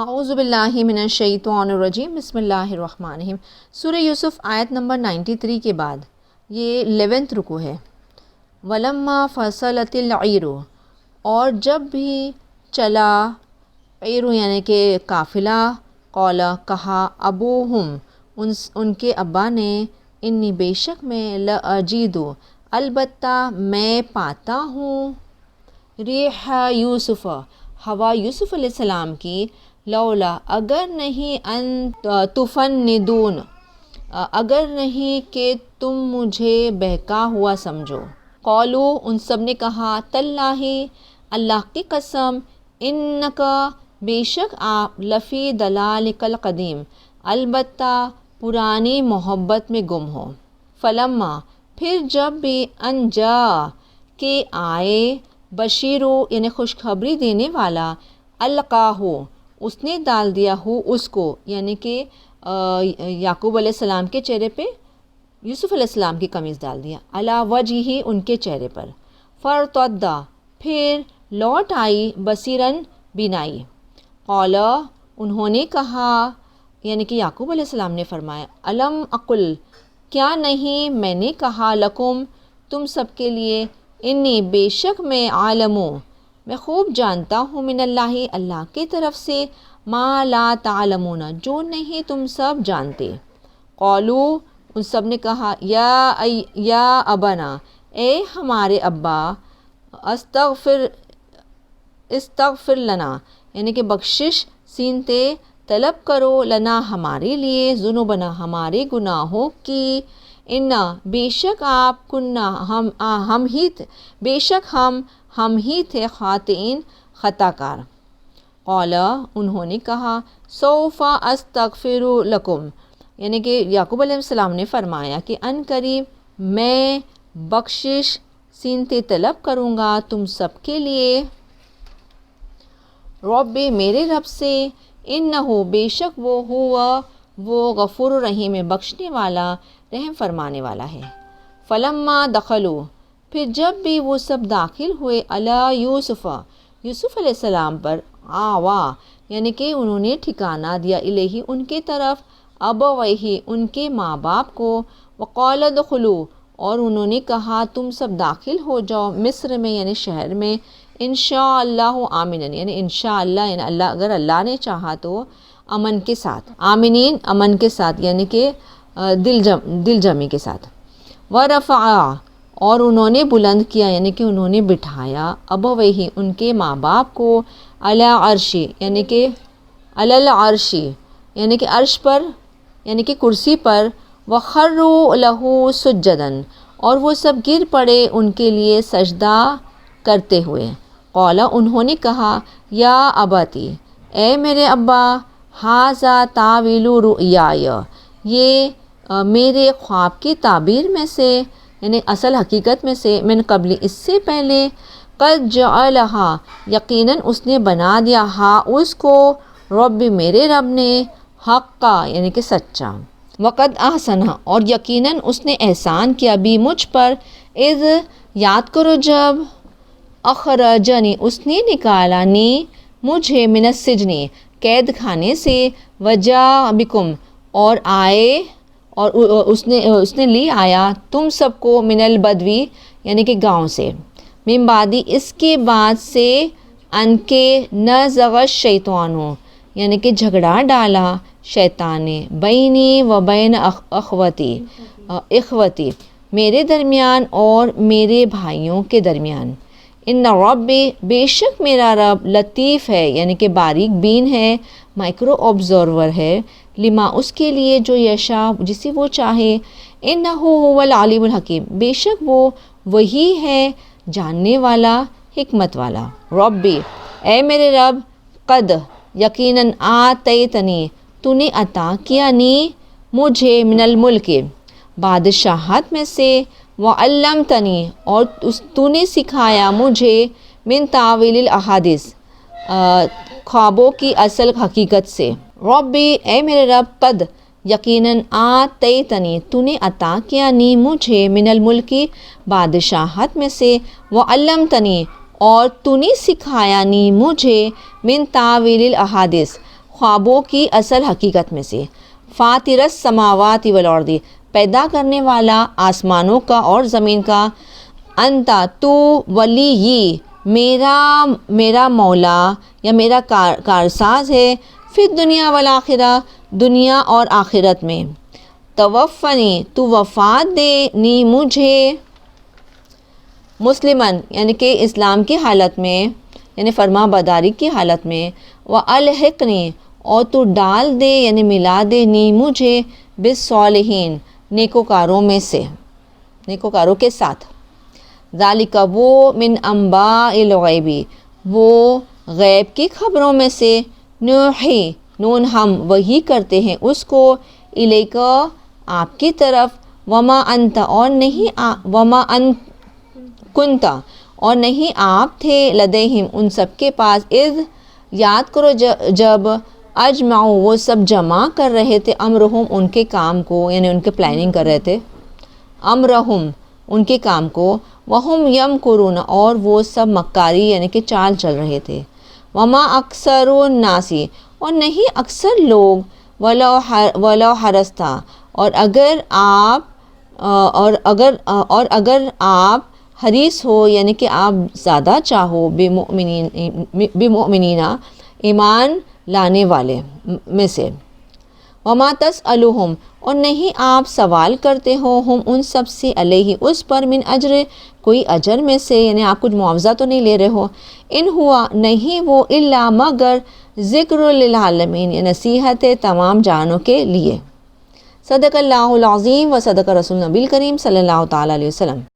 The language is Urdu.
اعوذ باللہ من الشیطان الرجیم، بسم اللہ الرحمن الرحیم۔ سورہ یوسف آیت نمبر 93 کے بعد یہ 11 رکو ہے۔ وَلَمَّا فَصَلَتِ الْعِيرُ، اور جب بھی چلا عیر یعنی کہ قافلہ، قال کہا ابوہم ان کے ابا نے، انی بے شک میں لَأَجِدُ البتہ میں پاتا ہوں، ریح یوسف ہوا یوسف علیہ السلام کی، لولا اگر نہیں ان تفندون اگر نہیں کہ تم مجھے بہکا ہوا سمجھو۔ قالو ان سب نے کہا، تاللہ اللہ کی قسم، انکا بے شک آپ، لفی دلالک القدیم البتہ پرانی محبت میں گم ہو۔ فلما پھر جب بھی انجا کے آئے، بشیرو یعنی خوشخبری دینے والا، القاہو اس نے ڈال دیا ہو اس کو، یعنی کہ یعقوب علیہ السلام کے چہرے پہ یوسف علیہ السلام کی قمیص ڈال دیا، علی وجہہ ان کے چہرے پر، فرتدا پھر لوٹ آئی، بصیرن بینائی، قال انہوں نے کہا، یعنی کہ یعقوب علیہ السلام نے فرمایا، الم اقل کیا نہیں میں نے کہا، لکم تم سب کے لیے، انی بے شک میں عالموں میں خوب جانتا ہوں، من اللہ اللہ کی طرف سے، ما لا تعلمون جو نہیں تم سب جانتے۔ قالو ان سب نے کہا، یا ابنا اے ہمارے ابا، استغفر لنا یعنی کہ بخشش سینتے طلب کرو، لنا ہمارے لیے، ذنوبنا ہمارے گناہوں کی، انا بے شک آپ، کنہ ہم ہی تھے، بے شک ہم ہی تھے، خاطئین خطا کار۔ قال انہوں نے کہا، سوف استغفر لکم یعنی کہ یعقوب علیہ السلام نے فرمایا کہ ان قریب میں بخشش سینتے طلب کروں گا تم سب کے لیے، رب میرے رب سے، انہو بے شک وہ غفور الرحیم بخشنے والا، رحم فرمانے والا ہے۔ فلما دخلوا پھر جب بھی وہ سب داخل ہوئے، علی یوسف یوسف علیہ السلام پر، آوا یعنی کہ انہوں نے ٹھکانہ دیا، الیہ ان کے طرف، ابویہ ان کے ماں باپ کو، وقال ادخلوا اور انہوں نے کہا تم سب داخل ہو جاؤ، مصر میں یعنی شہر میں، انشاءاللہ آمنین یعنی انشاءاللہ یعنی اللہ اگر اللہ نے چاہا تو امن کے ساتھ، آمنین امن کے ساتھ یعنی کہ دل جمی کے ساتھ۔ ورفع اور انہوں نے بلند کیا یعنی کہ انہوں نے بٹھایا، ابویہ ان کے ماں باپ کو، علی عرشی یعنی کہ علی العرشی یعنی کہ عرش پر یعنی کہ کرسی پر، وخروا لہ سجدا اور وہ سب گر پڑے ان کے لیے سجدہ کرتے ہوئے۔ قال انہوں نے کہا، یا اباتی اے میرے ابا، ھذا تاویل رؤیای یہ میرے خواب کی تعبیر میں سے یعنی اصل حقیقت میں سے، من قبل اس سے پہلے، قد جعلہا یقیناً اس نے بنا دیا، ہا اس کو، رب میرے رب نے، حقا یعنی کہ سچا، وقد احسن اور یقیناً اس نے احسان کیا، بھی مجھ پر، اذ یاد کرو جب، اخرجنی اس نے نکالا، نی مجھے، من السجن قید خانے سے، وجاء بکم اور آئے اور اس نے لی آیا تم سب کو، من البدوی یعنی کہ گاؤں سے، من بعدی اس کے بعد سے، ان کے نزغ الشیطان یعنی کہ جھگڑا ڈالا شیطان نے، بینی و بین اخوتی میرے درمیان اور میرے بھائیوں کے درمیان، ان ربی بے شک میرا رب، لطیف ہے یعنی کہ باریک بین ہے، مائکرو آبزرور ہے، لما اس کے لیے، جو یشاء جسے وہ چاہے، انہ هو العلیم الحکیم بے شک وہ وہی ہے جاننے والا، حکمت والا۔ ربی اے میرے رب، قد یقیناً آتیتنی تو نے عطا کیا، نی مجھے، من الملک بادشاہت میں سے، وعلمتنی اور تو نے سکھایا مجھے، من تاویل الاحادیث خوابوں کی اصل حقیقت سے۔ ربی اے میرے رب، قد یقیناً آتیتنی تو نے عطا کیا، نی مجھے، من الملکی بادشاہت میں سے، وعلمتنی اور تو نے سکھایا، نی مجھے، من تاویل الاحادیث خوابوں کی اصل حقیقت میں سے، فاطر السماوات والارض، پیدا کرنے والا آسمانوں کا اور زمین کا، انتا تو ولی، میرا مولا یا میرا کارساز ہے، فی دنیا والآخرہ، دنیا اور آخرت میں، توفنی، تو وفات دے، نی مجھے، مسلمن یعنی کہ اسلام کی حالت میں، یعنی فرما برداری کی حالت میں، وَأَلْحِقْنِی، اور تو ڈال دے یعنی ملا دے، نی مجھے، بِالصَّالِحِین، نیکوکاروں میں سے، نیکوکاروں کے ساتھ، ذالک، وہ، من انباء الغیب، وہ غیب کی خبروں میں سے، نوحی، نون ہم وحی کرتے ہیں اس کو، الیک، آپ کی طرف، وما انت، اور نہیں وما انت کنتا، اور نہیں آپ تھے، لدیہم، ان سب کے پاس، اذ، یاد کرو جب، اجمعوا، وہ سب جمع کر رہے تھے، امرہم، ان کے کام کو، یعنی ان کے پلاننگ کر رہے تھے، امرہم، ان کے کام کو، وہم یمکرون، اور وہ سب مکاری یعنی کہ چال چل رہے تھے، وما اکثر الناس، اور نہیں اکثر لوگ، ولو حرصت، اور اگر آپ حریص ہو یعنی کہ آپ زیادہ چاہو، بمؤمنین، ایمان لانے والے میں سے، وما تسألہم، اور نہیں آپ سوال کرتے ہو، ہم ان سب سے، علیہ، اس پر، من اجر، کوئی اجر میں سے، یعنی آپ کچھ معاوضہ تو نہیں لے رہے ہو، ان ہوا، نہیں وہ، الا، مگر، ذکر للعالمین، یہ نصیحت ہے تمام جہانوں کے لیے۔ صدق اللہ العظیم و صدق رسول نبی کریم صلی اللہ تعالیٰ علیہ وسلم۔